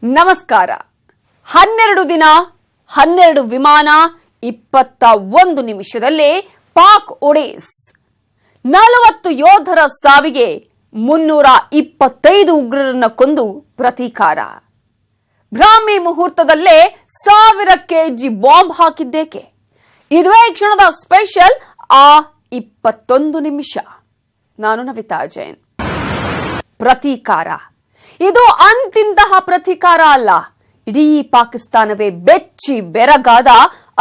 ನಮಸ್ಕಾರ. 12 ದಿನ 12 ವಿಮಾನ 21 ನಿಮಿಷದಲ್ಲೇ ಪಾಕ್ ಒಡಿಸ್ 40 ಯೋಧರ ಸಾವಿಗೆ 325 ಉಗ್ರರನ್ನ ಕೊಂದು ಪ್ರತೀಕಾರ. ಬ್ರಾಹ್ಮಿ ಮುಹೂರ್ತದಲ್ಲೇ 1000 ಕೆಜಿ ಬಾಂಬ್ ಹಾಕಿದ್ದೇಕೆ? ಇದುವೇ ಕ್ಷಣದ ಸ್ಪೆಷಲ್ ಆ 21 ನಿಮಿಷ. ನಾನು ನವಿತಾ ಜೈನ್. ಪ್ರತೀಕಾರ ಇದು ಅಂತಿಂತಹ ಪ್ರತೀಕಾರ ಅಲ್ಲ. ಇಡೀ ಪಾಕಿಸ್ತಾನವೇ ಬೆಚ್ಚಿ ಬೆರಗಾದ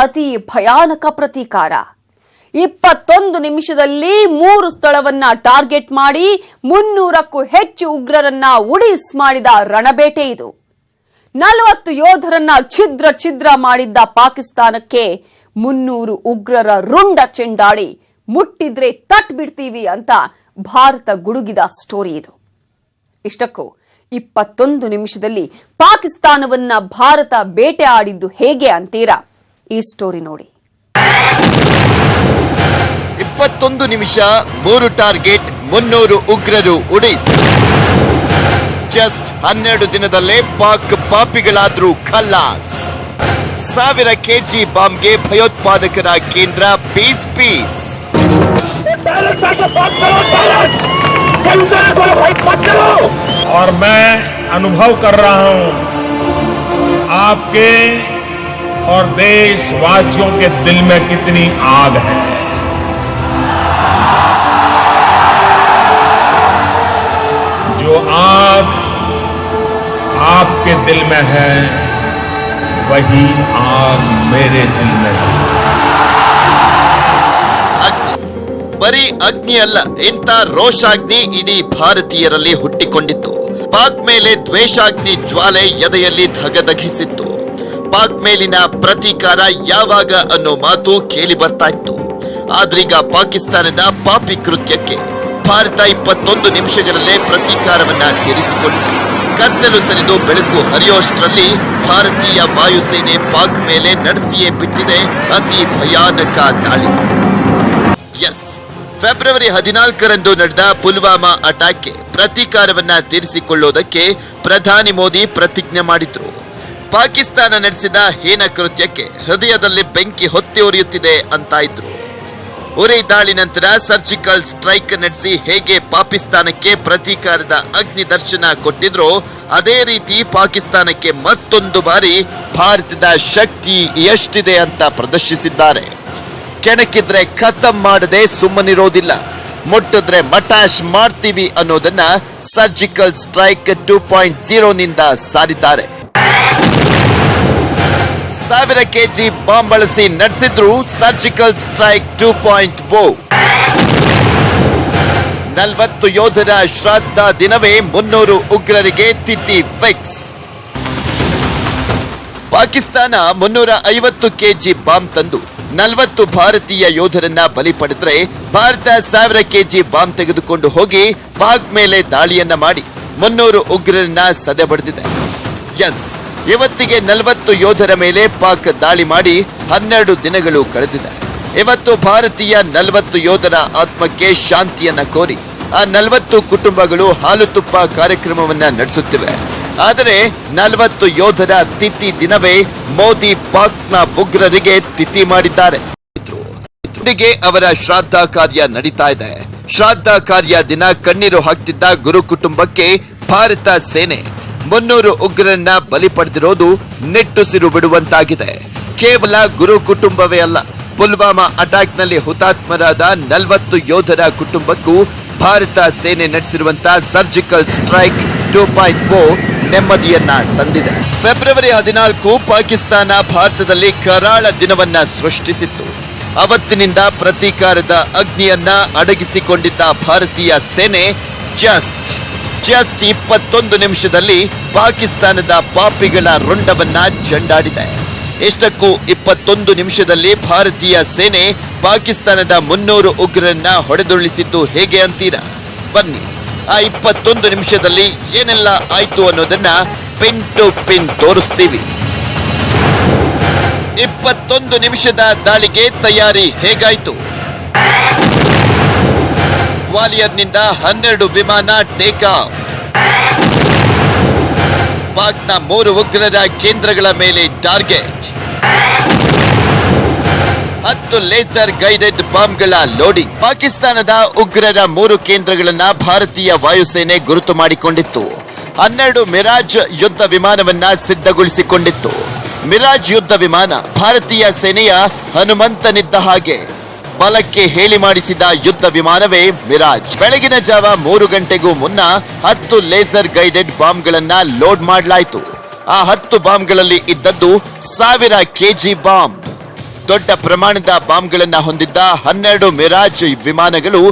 ಅತಿ ಭಯಾನಕ ಪ್ರತೀಕಾರ. 21 ನಿಮಿಷದಲ್ಲಿ 3 ಸ್ಥಳವನ್ನ ಟಾರ್ಗೆಟ್ ಮಾಡಿ 300ಕ್ಕೂ ಹೆಚ್ಚು ಉಗ್ರರನ್ನ ಉಡಿಸ್ ಮಾಡಿದ ರಣಬೇಟೆ ಇದು. 40 ಯೋಧರನ್ನ ಛಿದ್ರ ಛಿದ್ರ ಮಾಡಿದ್ದ ಪಾಕಿಸ್ತಾನಕ್ಕೆ 300 ಉಗ್ರರ ರುಂಡ ಚೆಂಡಾಡಿ ಮುಟ್ಟಿದ್ರೆ ತಟ್ ಬಿಡ್ತೀವಿ ಅಂತ ಭಾರತ ಗುಡುಗಿದ ಸ್ಟೋರಿ ಇದು. ಇಷ್ಟಕ್ಕೂ 21 ನಿಮಿಷದಲ್ಲಿ ಪಾಕಿಸ್ತಾನವನ್ನ ಭಾರತ ಬೇಟೆ ಆಡಿದ್ದು ಹೇಗೆ ಅಂತೀರಾ? ಈ ಸ್ಟೋರಿ ನೋಡಿ. 21 ನಿಮಿಷ 3 ಟಾರ್ಗೆಟ್ 300 ಉಗ್ರರು ಉಡಿಸ್. ಜಸ್ಟ್ 12 ದಿನದಲ್ಲೇ ಪಾಕ್ ಪಾಪಿಗಳಾದ್ರೂ ಖಲ್ಲಾಸ್. 1000 ಕೆಜಿ ಬಾಂಬ್ಗೆ ಭಯೋತ್ಪಾದಕರ ಕೇಂದ್ರ ಪೀಸ್ ಪೀಸ್. और मैं अनुभव कर रहा हूं आपके और देशवासियों के दिल में कितनी आग है. जो आग आपके दिल में है वही आग मेरे दिल में है. ಬರೀ ಅಗ್ನಿ ಅಲ್ಲ, ಇಂಥ ರೋಷಾಗ್ನಿ ಇಡೀ ಭಾರತೀಯರಲ್ಲಿ ಹುಟ್ಟಿಕೊಂಡಿತ್ತು. ಪಾಕ್ ಮೇಲೆ ದ್ವೇಷಾಗ್ನಿ ಜ್ವಾಲೆ ಎದೆಯಲ್ಲಿ ಧಗಧಗಿಸಿತ್ತು. ಪಾಕ್ ಮೇಲಿನ ಪ್ರತೀಕಾರ ಯಾವಾಗ ಅನ್ನೋ ಮಾತು ಕೇಳಿ ಬರ್ತಾ ಇತ್ತು. ಆದ್ರೀಗ ಪಾಕಿಸ್ತಾನದ ಪಾಪಿ ಕೃತ್ಯಕ್ಕೆ ಭಾರತ 21 ನಿಮಿಷಗಳಲ್ಲೇ ಪ್ರತೀಕಾರವನ್ನ ತೀರಿಸಿಕೊಂಡಿದೆ. ಕತ್ತಲು ಸರಿದು ಬೆಳಕು ಹರಿಯೋಷ್ಟರಲ್ಲಿ ಭಾರತೀಯ ವಾಯುಸೇನೆ ಪಾಕ್ ಮೇಲೆ ನಡೆಸಿಯೇ ಬಿಟ್ಟಿದೆ ಅತಿ ಭಯಾನಕ ದಾಳಿ. ಫೆಬ್ರವರಿ 14ರಂದು ನಡೆದ ಪುಲ್ವಾಮಾ ಅಟ್ಯಾಕ್ಗೆ ಪ್ರತೀಕಾರವನ್ನ ತೀರಿಸಿಕೊಳ್ಳುವುದಕ್ಕೆ ಪ್ರಧಾನಿ ಮೋದಿ ಪ್ರತಿಜ್ಞೆ ಮಾಡಿದ್ರು. ಪಾಕಿಸ್ತಾನ ನಡೆಸಿದ ಹೀನ ಕೃತ್ಯಕ್ಕೆ ಹೃದಯದಲ್ಲಿ ಬೆಂಕಿ ಹೊತ್ತಿ ಉರಿಯುತ್ತಿದೆ ಅಂತ ಇದ್ರು. ಉರಿ ದಾಳಿ ನಂತರ ಸರ್ಜಿಕಲ್ ಸ್ಟ್ರೈಕ್ ನಡೆಸಿ ಹೇಗೆ ಪಾಕಿಸ್ತಾನಕ್ಕೆ ಪ್ರತೀಕಾರದ ಅಗ್ನಿ ದರ್ಶನ ಕೊಟ್ಟಿದ್ರೋ ಅದೇ ರೀತಿ ಪಾಕಿಸ್ತಾನಕ್ಕೆ ಮತ್ತೊಂದು ಬಾರಿ ಭಾರತದ ಶಕ್ತಿ ಎಷ್ಟಿದೆ ಅಂತ ಪ್ರದರ್ಶಿಸಿದ್ದಾರೆ. ಕೆಣಕಿದ್ರೆ ಖತಮ್ ಮಾಡದೆ ಸುಮ್ಮನಿರೋದಿಲ್ಲ, ಮುಟ್ಟಿದ್ರೆ ಮಟಾಶ್ ಮಾಡ್ತೀವಿ ಅನ್ನೋದನ್ನ ಸರ್ಜಿಕಲ್ ಸ್ಟ್ರೈಕ್ 2.0 ನಿಂದ ಸಾರಿದ್ದಾರೆ. 1000 ಕೆಜಿ ಬಾಂಬ್ ಬಳಸಿ ನಡೆಸಿದ್ರು ಸರ್ಜಿಕಲ್ ಸ್ಟ್ರೈಕ್ 2.0. 40 ಯೋಧರ ಶ್ರಾದ್ದ ದಿನವೇ 300 ಉಗ್ರರಿಗೆ ತಿಥಿ ಫಿಕ್ಸ್. ಪಾಕಿಸ್ತಾನ 350 ಕೆಜಿ ಬಾಂಬ್ ತಂದು 40 ಭಾರತೀಯ ಯೋಧರನ್ನ ಬಲಿ ಪಡೆದ್ರೆ ಭಾರತ 1000 ಕೆಜಿ ಬಾಂಬ್ ತೆಗೆದುಕೊಂಡು ಹೋಗಿ ಪಾಕ್ ಮೇಲೆ ದಾಳಿಯನ್ನ ಮಾಡಿ 300 ಉಗ್ರರನ್ನ ಸದೆ ಬಡಿದಿದೆ. ಇವತ್ತಿಗೆ 40 ಯೋಧರ ಮೇಲೆ ಪಾಕ್ ದಾಳಿ ಮಾಡಿ 12 ದಿನಗಳು ಕಳೆದಿದೆ. ಇವತ್ತು ಭಾರತೀಯ 40 ಯೋಧರ ಆತ್ಮಕ್ಕೆ ಶಾಂತಿಯನ್ನ ಕೋರಿ ಆ 40 ಕುಟುಂಬಗಳು ಹಾಲು ತುಪ್ಪ ಕಾರ್ಯಕ್ರಮವನ್ನ ನಡೆಸುತ್ತಿವೆ. ಆದರೆ 40 ಯೋಧರ ತಿಥಿ ದಿನವೇ ಮೋದಿ ಪಾಕ್ನ ಉಗ್ರರಿಗೆ ತಿಥಿ ಮಾಡಿದ್ದಾರೆ. ಅವರ ಶ್ರಾದ್ದ ಕಾರ್ಯ ನಡೀತಾ ಇದೆ. ಶ್ರಾದ್ದ ಕಾರ್ಯ ದಿನ ಕಣ್ಣೀರು ಹಾಕ್ತಿದ್ದ ಗುರು ಕುಟುಂಬಕ್ಕೆ ಭಾರತ ಸೇನೆ 300 ಉಗ್ರರನ್ನ ಬಲಿ ಪಡೆದಿರೋದು ನಿಟ್ಟುಸಿರು ಬಿಡುವಂತಾಗಿದೆ. ಕೇವಲ ಗುರು ಕುಟುಂಬವೇ ಅಲ್ಲ, ಪುಲ್ವಾಮಾ ಅಟ್ಯಾಕ್ ನಲ್ಲಿ ಹುತಾತ್ಮರಾದ 40 ಯೋಧರ ಕುಟುಂಬಕ್ಕೂ ಭಾರತ ಸೇನೆ ನಡೆಸಿರುವಂತಹ ಸರ್ಜಿಕಲ್ ಸ್ಟ್ರೈಕ್ 2.0 ನೆಮ್ಮದಿಯನ್ನ ತಂದಿದೆ. ಫೆಬ್ರವರಿ 14 ಪಾಕಿಸ್ತಾನ ಭಾರತದಲ್ಲಿ ಕರಾಳ ದಿನವನ್ನ ಸೃಷ್ಟಿಸಿತ್ತು. ಅವತ್ತಿನಿಂದ ಪ್ರತೀಕಾರದ ಅಗ್ನಿಯನ್ನ ಅಡಗಿಸಿಕೊಂಡಿದ್ದ ಭಾರತೀಯ ಸೇನೆ ಜಸ್ಟ್ 21 ನಿಮಿಷದಲ್ಲಿ ಪಾಕಿಸ್ತಾನದ ಪಾಪಿಗಳ ರುಂಡವನ್ನ ಚೆಂಡಾಡಿದೆ. ಇಷ್ಟಕ್ಕೂ 21 ನಿಮಿಷದಲ್ಲಿ ಭಾರತೀಯ ಸೇನೆ ಪಾಕಿಸ್ತಾನದ 300 ಉಗ್ರರನ್ನ ಹೊಡೆದುರುಳಿಸಿದ್ದು ಹೇಗೆ ಅಂತೀರಾ? ಬನ್ನಿ, ಆ 21 ನಿಮಿಷದಲ್ಲಿ ಏನೆಲ್ಲ ಆಯ್ತು ಅನ್ನೋದನ್ನ ಪಿನ್ ಟು ಪಿನ್ ತೋರಿಸ್ತೀವಿ. 21 ನಿಮಿಷದ ದಾಳಿಗೆ ತಯಾರಿ ಹೇಗಾಯ್ತು? ಗ್ವಾಲಿಯರ್ನಿಂದ 12 ವಿಮಾನ ಟೇಕ್ ಆಫ್. ಪಾಕ್ನ 3 ಉಗ್ರರ ಕೇಂದ್ರಗಳ ಮೇಲೆ ಟಾರ್ಗೆಟ್. 10 ಲೇಸರ್ ಗೈಡೆಡ್ ಬಾಂಬ್ಗಳ ಲೋಡಿಂಗ್. ಪಾಕಿಸ್ತಾನದ ಉಗ್ರರ 3 ಕೇಂದ್ರಗಳನ್ನ ಭಾರತೀಯ ವಾಯುಸೇನೆ ಗುರುತು ಮಾಡಿಕೊಂಡಿತ್ತು. 12 ಮಿರಾಜ್ ಯುದ್ಧ ವಿಮಾನವನ್ನ ಸಿದ್ಧಗೊಳಿಸಿಕೊಂಡಿತ್ತು. ಮಿರಾಜ್ ಯುದ್ಧ ವಿಮಾನ ಭಾರತೀಯ ಸೇನೆಯ ಹನುಮಂತನಿದ್ದ ಹಾಗೆ ಬಲಕ್ಕೆ ಹೇಳಿ ಮಾಡಿಸಿದ ಯುದ್ಧ ವಿಮಾನವೇ ಮಿರಾಜ್. ಬೆಳಗಿನ ಜಾವ 3 ಗಂಟೆಗೂ ಮುನ್ನ 10 ಲೇಸರ್ ಗೈಡೆಡ್ ಬಾಂಬ್ಗಳನ್ನ ಲೋಡ್ ಮಾಡಲಾಯಿತು. ಆ 10 ಬಾಂಬ್ಗಳಲ್ಲಿ ಇದ್ದದ್ದು 1000 ಕೆಜಿ ಬಾಂಬ್. ದೊಡ್ಡ ಪ್ರಮಾಣದ ಬಾಂಬ್ಗಳನ್ನ ಹೊಂದಿದ್ದ 12 ಮಿರಾಜ್ ವಿಮಾನಗಳು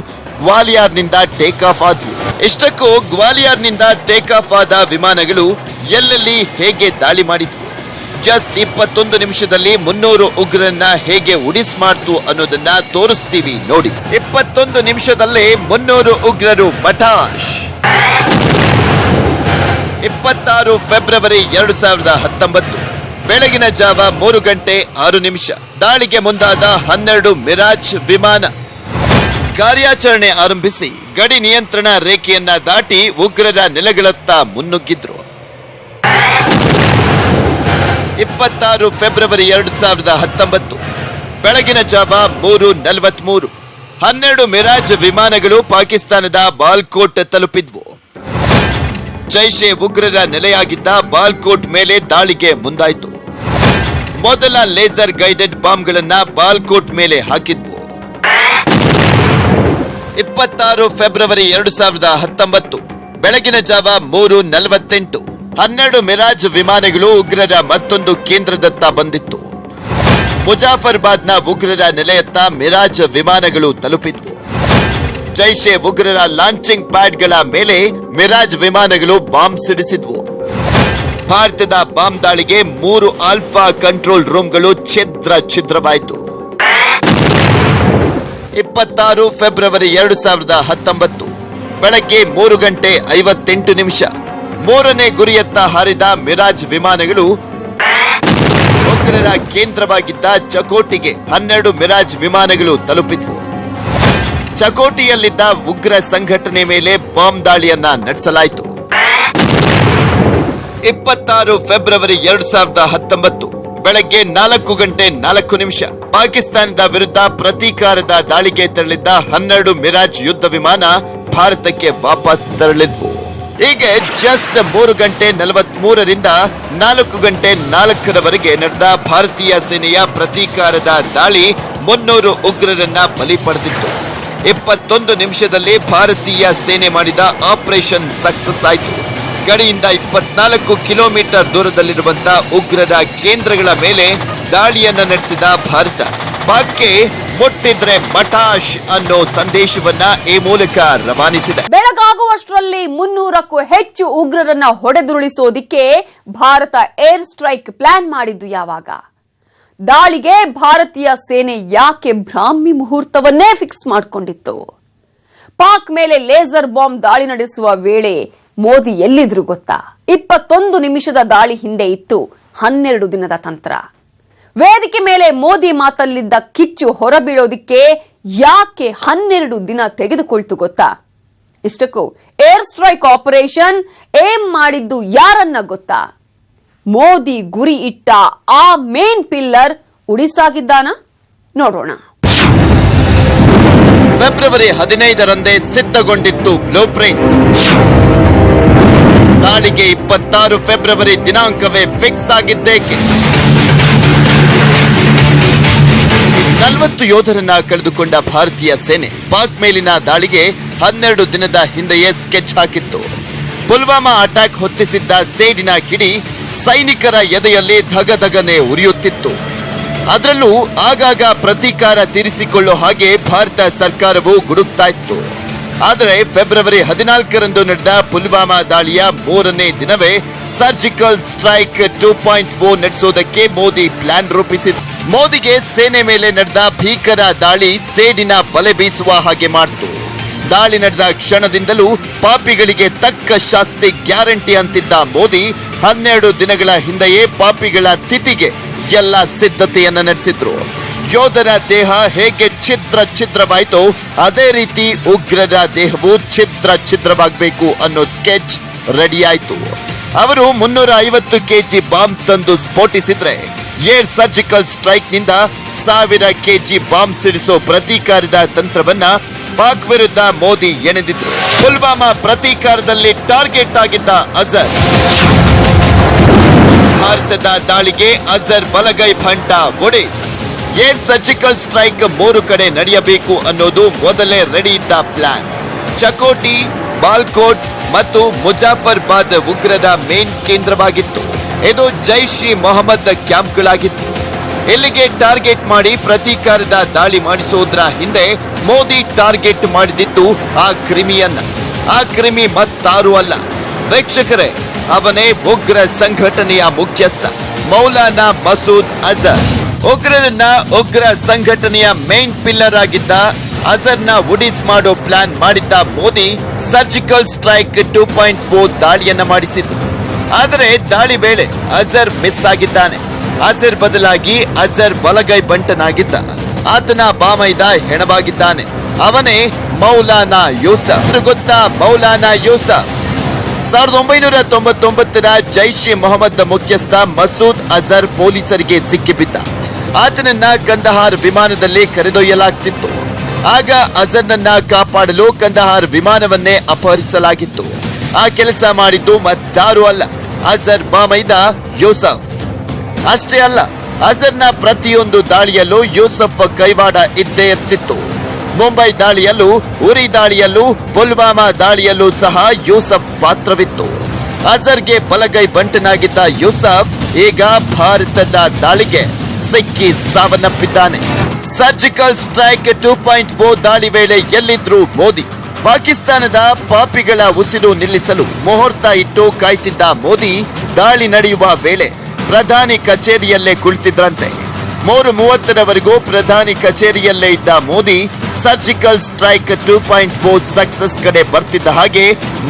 ಗ್ವಾಲಿಯರ್ನಿಂದ ಟೇಕ್ ಆಫ್ ಆದವು. ಇಷ್ಟಕ್ಕೂ ಗ್ವಾಲಿಯರ್ನಿಂದ ಟೇಕ್ ಆಫ್ ಆದ ವಿಮಾನಗಳು ಎಲ್ಲೆಲ್ಲಿ ಹೇಗೆ ದಾಳಿ ಮಾಡಿದ್ವು, ಜಸ್ಟ್ 21 ನಿಮಿಷದಲ್ಲಿ 300 ಉಗ್ರರನ್ನ ಹೇಗೆ ಉಡಿಸ್ ಮಾಡ್ತು ಅನ್ನೋದನ್ನ ತೋರಿಸ್ತೀವಿ ನೋಡಿ. 21 ನಿಮಿಷದಲ್ಲೇ 300 ಉಗ್ರರು ಮಟಾಶ್. 26 ಫೆಬ್ರವರಿ 2019 ಬೆಳಗಿನ ಜಾವ 3 ಗಂಟೆ 6 ನಿಮಿಷ ದಾಳಿಗೆ ಮುಂದಾದ 12 ಮಿರಾಜ್ ವಿಮಾನ ಕಾರ್ಯಾಚರಣೆ ಆರಂಭಿಸಿ ಗಡಿ ನಿಯಂತ್ರಣ ರೇಖೆಯನ್ನ ದಾಟಿ ಉಗ್ರರ ನೆಲೆಗಳತ್ತ ಮುನ್ನುಗ್ಗಿದ್ರು. 26 ಫೆಬ್ರವರಿ 2019 ಬೆಳಗಿನ ಜಾವ 3:43 12 ಮಿರಾಜ್ ವಿಮಾನಗಳು ಪಾಕಿಸ್ತಾನದ ಬಾಲ್ಕೋಟ್ ತಲುಪಿದ್ವು. ಜೈಷೆ ಉಗ್ರರ ನೆಲೆಯಾಗಿದ್ದ ಬಾಲ್ಕೋಟ್ ಮೇಲೆ ದಾಳಿಗೆ ಮುಂದಾಯಿತು. ಮೊದಲ ಲೇಸರ್ ಗೈಡೆಡ್ ಬಾಂಬ್ಗಳನ್ನ ಬಾಲ್ಕೋಟ್ ಮೇಲೆ ಹಾಕಿದ್ವು. 26 ಫೆಬ್ರವರಿ 2019 ಬೆಳಗಿನ ಜಾವ 3:48 12 ಮಿರಾಜ್ ವಿಮಾನಗಳು ಉಗ್ರರ ಮತ್ತೊಂದು ಕೇಂದ್ರದತ್ತ ಬಂದಿತ್ತು. ಮುಜಾಫರ್ಬಾದ್ನ ಉಗ್ರರ ನೆಲೆಯತ್ತ ಮಿರಾಜ್ ವಿಮಾನಗಳು ತಲುಪಿದ್ವು. ಜೈಷೆ ಉಗ್ರರ ಲಾಂಚಿಂಗ್ ಪ್ಯಾಡ್ಗಳ ಮೇಲೆ ಮಿರಾಜ್ ವಿಮಾನಗಳು ಬಾಂಬ್ ಸಿಡಿಸಿದ್ವು. ಭಾರತದ ಬಾಂಬ್ ದಾಳಿಗೆ 3 ಆಲ್ಫಾ ಕಂಟ್ರೋಲ್ ರೂಮ್ಗಳು ಛಿದ್ರವಾಯಿತು. 26 ಫೆಬ್ರವರಿ 2019 ಬೆಳಗ್ಗೆ 3 ಗಂಟೆ 58 ನಿಮಿಷ 3ನೇ ಗುರಿಯತ್ತ ಹಾರಿದ ಮಿರಾಜ್ ವಿಮಾನಗಳು ಉಗ್ರರ ಕೇಂದ್ರವಾಗಿದ್ದ ಚಕೋಟಿಗೆ 12 ಮಿರಾಜ್ ವಿಮಾನಗಳು ತಲುಪಿದ್ವು. ಚಕೋಟಿಯಲ್ಲಿದ್ದ ಉಗ್ರ ಸಂಘಟನೆ ಮೇಲೆ ಬಾಂಬ್ ದಾಳಿಯನ್ನ ನಡೆಸಲಾಯಿತು. 26 ಫೆಬ್ರವರಿ 2019 ಬೆಳಗ್ಗೆ 4 ಗಂಟೆ 4 ನಿಮಿಷ ಪಾಕಿಸ್ತಾನದ ವಿರುದ್ಧ ಪ್ರತೀಕಾರದ ದಾಳಿಗೆ ತೆರಳಿದ್ದ 12 ಮಿರಾಜ್ ಯುದ್ಧ ವಿಮಾನ ಭಾರತಕ್ಕೆ ವಾಪಸ್ ತೆರಳಿದ್ವು. ಹೀಗೆ ಜಸ್ಟ್ 3 ಗಂಟೆ 43ರಿಂದ 4 ಗಂಟೆ 4ರವರೆಗೆ ನಡೆದ ಭಾರತೀಯ ಸೇನೆಯ ಪ್ರತೀಕಾರದ ದಾಳಿ 300 ಉಗ್ರರನ್ನ ಬಲಿ ಪಡೆದಿತ್ತು. 21 ನಿಮಿಷದಲ್ಲಿ ಭಾರತೀಯ ಸೇನೆ ಮಾಡಿದ ಆಪರೇಷನ್ ಸಕ್ಸಸ್ ಆಯಿತು. ಗಡಿಯಿಂದ 24 ಕಿಲೋಮೀಟರ್ ದೂರದಲ್ಲಿರುವಂತಹ ಉಗ್ರರ ಕೇಂದ್ರಗಳ ಮೇಲೆ ದಾಳಿಯನ್ನ ನಡೆಸಿದ ಭಾರತ ಪಾಕ್ಗೆ ಮುಟ್ಟಿದ್ರೆ ಮಟಾಶ್ ಅನ್ನೋ ಸಂದೇಶವನ್ನ ಈ ಮೂಲಕ ರವಾನಿಸಿದೆ. ಬೆಳಗಾಗುವಷ್ಟರಲ್ಲಿ 300ಕ್ಕೂ ಹೆಚ್ಚು ಉಗ್ರರನ್ನ ಹೊಡೆದುರುಳಿಸೋದಿಕ್ಕೆ ಭಾರತ ಏರ್ ಸ್ಟ್ರೈಕ್ ಪ್ಲಾನ್ ಮಾಡಿದ್ದು ಯಾವಾಗ? ದಾಳಿಗೆ ಭಾರತೀಯ ಸೇನೆ ಯಾಕೆ ಬ್ರಾಹ್ಮಿ ಮುಹೂರ್ತವನ್ನೇ ಫಿಕ್ಸ್ ಮಾಡಿಕೊಂಡಿತ್ತು? ಪಾಕ್ ಮೇಲೆ ಲೇಸರ್ ಬಾಂಬ್ ದಾಳಿ ನಡೆಸುವ ವೇಳೆ ಮೋದಿ ಎಲ್ಲಿದ್ರು ಗೊತ್ತಾ? 21 ನಿಮಿಷದ ದಾಳಿ ಹಿಂದೆ ಇತ್ತು 12 ದಿನದ ತಂತ್ರ. ವೇದಿಕೆ ಮೇಲೆ ಮೋದಿ ಮಾತಲ್ಲಿದ್ದ ಕಿಚ್ಚು ಹೊರಬೀಳೋದಿಕ್ಕೆ ಯಾಕೆ 12 ದಿನ ತೆಗೆದುಕೊಳ್ತು ಗೊತ್ತಾ? ಇಷ್ಟಕ್ಕೂ ಏರ್ ಸ್ಟ್ರೈಕ್ ಆಪರೇಷನ್ ಏಮ್ ಮಾಡಿದ್ದು ಯಾರನ್ನ ಗೊತ್ತಾ? ಮೋದಿ ಗುರಿ ಇಟ್ಟ ಆ ಮೇನ್ ಪಿಲ್ಲರ್ ಉಡಿಸಾಗಿದ್ದಾನ? ನೋಡೋಣ. ಫೆಬ್ರವರಿ 15ರಂದೇ ಸಿದ್ಧಗೊಂಡಿತ್ತು ಬ್ಲೂ ಪ್ರಿಂಟ್. ದಾಳಿಗೆ 26 ಫೆಬ್ರವರಿ ದಿನಾಂಕವೇ ಫಿಕ್ಸ್ ಆಗಿದ್ದೇಕೆ? 40 ಯೋಧರನ್ನ ಕಳೆದುಕೊಂಡ ಭಾರತೀಯ ಸೇನೆ ಪಾಕ್ ಮೇಲಿನ ದಾಳಿಗೆ 12 ದಿನದ ಹಿಂದೆಯೇ ಸ್ಕೆಚ್ ಹಾಕಿತ್ತು. ಪುಲ್ವಾಮಾ ಅಟ್ಯಾಕ್ ಹೊತ್ತಿಸಿದ್ದ ಸೇಡಿನ ಕಿಡಿ ಸೈನಿಕರ ಎದೆಯಲ್ಲಿ ಧಗಧಗನೆ ಉರಿಯುತ್ತಿತ್ತು. ಅದರಲ್ಲೂ ಆಗಾಗ ಪ್ರತೀಕಾರ ತೀರಿಸಿಕೊಳ್ಳೋ ಹಾಗೆ ಭಾರತ ಸರ್ಕಾರವು ಗುಡುಕ್ತಾ ಇತ್ತು. ಆದರೆ ಫೆಬ್ರವರಿ 14ರಂದು ನಡೆದ ಪುಲ್ವಾಮಾ ದಾಳಿಯ 3ನೇ ದಿನವೇ ಸರ್ಜಿಕಲ್ ಸ್ಟ್ರೈಕ್ 2.0 ನಡೆಸೋದಕ್ಕೆ ಮೋದಿ ಪ್ಲಾನ್ ರೂಪಿಸಿದ್ರು. ಮೋದಿಗೆ ಸೇನೆ ಮೇಲೆ ನಡೆದ ಭೀಕರ ದಾಳಿ ಸೇಡಿನ ಬಲೆ ಬೀಸುವ ಹಾಗೆ ಮಾಡಿತು. ದಾಳಿ ನಡೆದ ಕ್ಷಣದಿಂದಲೂ ಪಾಪಿಗಳಿಗೆ ತಕ್ಕ ಶಾಸ್ತಿ ಗ್ಯಾರಂಟಿ ಅಂತಿದ್ದ ಮೋದಿ 12 ದಿನಗಳ ಹಿಂದೆಯೇ ಪಾಪಿಗಳ ತಿಥಿಗೆ ಎಲ್ಲ ಸಿದ್ಧತೆಯನ್ನ ನಡೆಸಿದ್ರು. ಯೋಧರ ದೇಹ ಹೇಗೆ ಛಿದ್ರವಾಯಿತೋ ಅದೇ ರೀತಿ ಉಗ್ರರ ದೇಹವು ಛಿದ್ರವಾಗಬೇಕು ಅನ್ನೋ ಸ್ಕೆಚ್ ರೆಡಿ ಆಯಿತು. ಅವರು 350 ಕೆಜಿ ಬಾಂಬ್ ತಂದು ಸ್ಫೋಟಿಸಿದ್ರೆ ಏರ್ ಸರ್ಜಿಕಲ್ ಸ್ಟ್ರೈಕ್ ನಿಂದ 1000 ಕೆಜಿ ಬಾಂಬ್ ಸಿಡಿಸೋ ಪ್ರತೀಕಾರದ ತಂತ್ರವನ್ನ ಪಾಕ್ ವಿರುದ್ಧ ಮೋದಿ ಎಣೆದಿದ್ರು. ಪುಲ್ವಾಮಾ ಪ್ರತೀಕಾರದಲ್ಲಿ ಟಾರ್ಗೆಟ್ ಆಗಿದ್ದ ಅಜರ್. ಭಾರತದ ದಾಳಿಗೆ ಅಜರ್ ಬಲಗೈ ಭಂಟ ಒಡಿಸ್. ಏರ್ ಸರ್ಜಿಕಲ್ ಸ್ಟ್ರೈಕ್ 3 ಕಡೆ ನಡೆಯಬೇಕು ಅನ್ನೋದು ಮೊದಲೇ ರೆಡಿ ಇದ್ದ ಪ್ಲಾನ್. ಚಕೋಟಿ, ಬಾಲ್ಕೋಟ್ ಮತ್ತು ಮುಜಾಫರ್ಬಾದ್ ಉಗ್ರದ ಮೇನ್ ಕೇಂದ್ರವಾಗಿತ್ತು. ಇದು ಜೈಷ್ ಇ ಮೊಹಮ್ಮದ್ ಕ್ಯಾಂಪ್ಗಳಾಗಿತ್ತು. ಇಲ್ಲಿಗೆ ಟಾರ್ಗೆಟ್ ಮಾಡಿ ಪ್ರತೀಕಾರದ ದಾಳಿ ಮಾಡಿಸೋದ್ರ ಹಿಂದೆ ಮೋದಿ ಟಾರ್ಗೆಟ್ ಮಾಡಿದಿತ್ತು ಆ ಕ್ರಿಮಿಯನ್ನ. ಆ ಕ್ರಿಮಿ ಮತ್ತಾರೂ ಅಲ್ಲ, ವೀಕ್ಷಕರೇ, ಅವನೇ ಉಗ್ರ ಸಂಘಟನೆಯ ಮುಖ್ಯಸ್ಥ ಮೌಲಾನಾ ಮಸೂದ್ ಅಜರ್. ಉಗ್ರರನ್ನ ಉಗ್ರ ಸಂಘಟನೆಯ ಮೇನ್ ಪಿಲ್ಲರ್ ಆಗಿದ್ದ ಅಜರ್ನ ಉಡಿಸ್ ಮಾಡೋ ಪ್ಲಾನ್ ಮಾಡಿದ್ದ ಮೋದಿ ಸರ್ಜಿಕಲ್ ಸ್ಟ್ರೈಕ್ 2.4 ದಾಳಿಯನ್ನ ಮಾಡಿಸಿದ್ದು. ಆದರೆ ದಾಳಿ ವೇಳೆ ಅಜರ್ ಮಿಸ್ ಆಗಿದ್ದಾನೆ. ಅಜರ್ ಬದಲಾಗಿ ಅಜರ್ ಬಲಗೈ ಬಂಟನಾಗಿದ್ದ. ಆತನ ಬಾಮೈದ ಹೆಣವಾಗಿದ್ದಾನೆ. ಅವನೇ ಮೌಲಾನಾ ಯೂಸಫ್. ಗೊತ್ತಾ ಮೌಲಾನಾ ಯೂಸಫ್? 1999ರ ಜೈಷ್ ಇ ಮೊಹಮ್ಮದ್ ಮುಖ್ಯಸ್ಥ ಮಸೂದ್ ಅಜರ್ ಪೊಲೀಸರಿಗೆ ಸಿಕ್ಕಿಬಿದ್ದ. ಆತನನ್ನ ಕಂದಹಾರ್ ವಿಮಾನದಲ್ಲಿ ಕರೆದೊಯ್ಯಲಾಗ್ತಿತ್ತು. ಆಗ ಅಜರ್ನನ್ನ ಕಾಪಾಡಲು ಕಂದಹಾರ್ ವಿಮಾನವನ್ನೇ ಅಪಹರಿಸಲಾಗಿತ್ತು. ಆ ಕೆಲಸ ಮಾಡಿದ್ದು ಮತ್ತಾರೂ ಅಲ್ಲ, ಅಜರ್ ಬಾಮೈದ ಯೂಸಫ್. ಅಷ್ಟೇ ಅಲ್ಲ, ಅಜರ್ನ ಪ್ರತಿಯೊಂದು ದಾಳಿಯಲ್ಲೂ ಯೂಸಫ್ ಕೈವಾಡ ಇದ್ದೇ ಇರ್ತಿತ್ತು. ಮುಂಬೈ ದಾಳಿಯಲ್ಲೂ, ಉರಿ ದಾಳಿಯಲ್ಲೂ, ಪುಲ್ವಾಮಾ ದಾಳಿಯಲ್ಲೂ ಸಹ ಯೂಸಫ್ ಪಾತ್ರವಿತ್ತು. ಅಜರ್ಗೆ ಬಲಗೈ ಬಂಟನಾಗಿದ್ದ ಯೂಸಫ್ ಈಗ ಭಾರತದ ದಾಳಿಗೆ ಸಿಕ್ಕಿ ಸಾವನ್ನಪ್ಪಿದ್ದಾನೆ. ಸರ್ಜಿಕಲ್ ಸ್ಟ್ರೈಕ್ 2.4 ದಾಳಿ ವೇಳೆ ಎಲ್ಲಿದ್ರು ಮೋದಿ? ಪಾಕಿಸ್ತಾನದ ಪಾಪಿಗಳ ಉಸಿರು ನಿಲ್ಲಿಸಲು ಮುಹೂರ್ತ ಇಟ್ಟು ಕಾಯ್ತಿದ್ದ ಮೋದಿ ದಾಳಿ ನಡೆಯುವ ವೇಳೆ ಪ್ರಧಾನಿ ಕಚೇರಿಯಲ್ಲೇ ಕುಳಿತಿದ್ರಂತೆ. 3:30ರವರೆಗೂ ಪ್ರಧಾನಿ ಕಚೇರಿಯಲ್ಲೇ ಇದ್ದ ಮೋದಿ ಸರ್ಜಿಕಲ್ ಸ್ಟ್ರೈಕ್ 2.4 ಸಕ್ಸಸ್ ಕಡೆ ಬರ್ತಿದ್ದ ಹಾಗೆ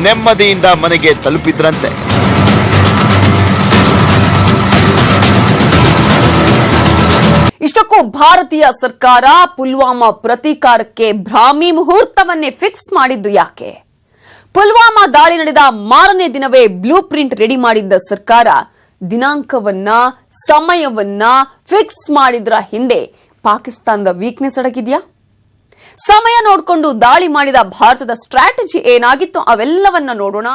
ನೆಮ್ಮದಿಯಿಂದ ಮನೆಗೆ ತಲುಪಿದ್ರಂತೆ. ಇಷ್ಟಕ್ಕೂ ಭಾರತೀಯ ಸರ್ಕಾರ ಪುಲ್ವಾಮಾ ಪ್ರತೀಕಾರಕ್ಕೆ ಭ್ರಾಮಿ ಮುಹೂರ್ತವನ್ನೇ ಫಿಕ್ಸ್ ಮಾಡಿದ್ದು ಯಾಕೆ? ಪುಲ್ವಾಮಾ ದಾಳಿ ನಡೆದ ಮಾರನೇ ದಿನವೇ ಬ್ಲೂ ಪ್ರಿಂಟ್ ರೆಡಿ ಮಾಡಿದ್ದ ಸರ್ಕಾರ ದಿನಾಂಕವನ್ನ, ಸಮಯವನ್ನ ಫಿಕ್ಸ್ ಮಾಡಿದ್ರ ಹಿಂದೆ ಪಾಕಿಸ್ತಾನದ ವೀಕ್ನೆಸ್ ಅಡಗಿದ್ಯಾ? ಸಮಯ ನೋಡಿಕೊಂಡು ದಾಳಿ ಮಾಡಿದ ಭಾರತದ ಸ್ಟ್ರಾಟಜಿ ಏನಾಗಿತ್ತು? ಅವೆಲ್ಲವನ್ನ ನೋಡೋಣ.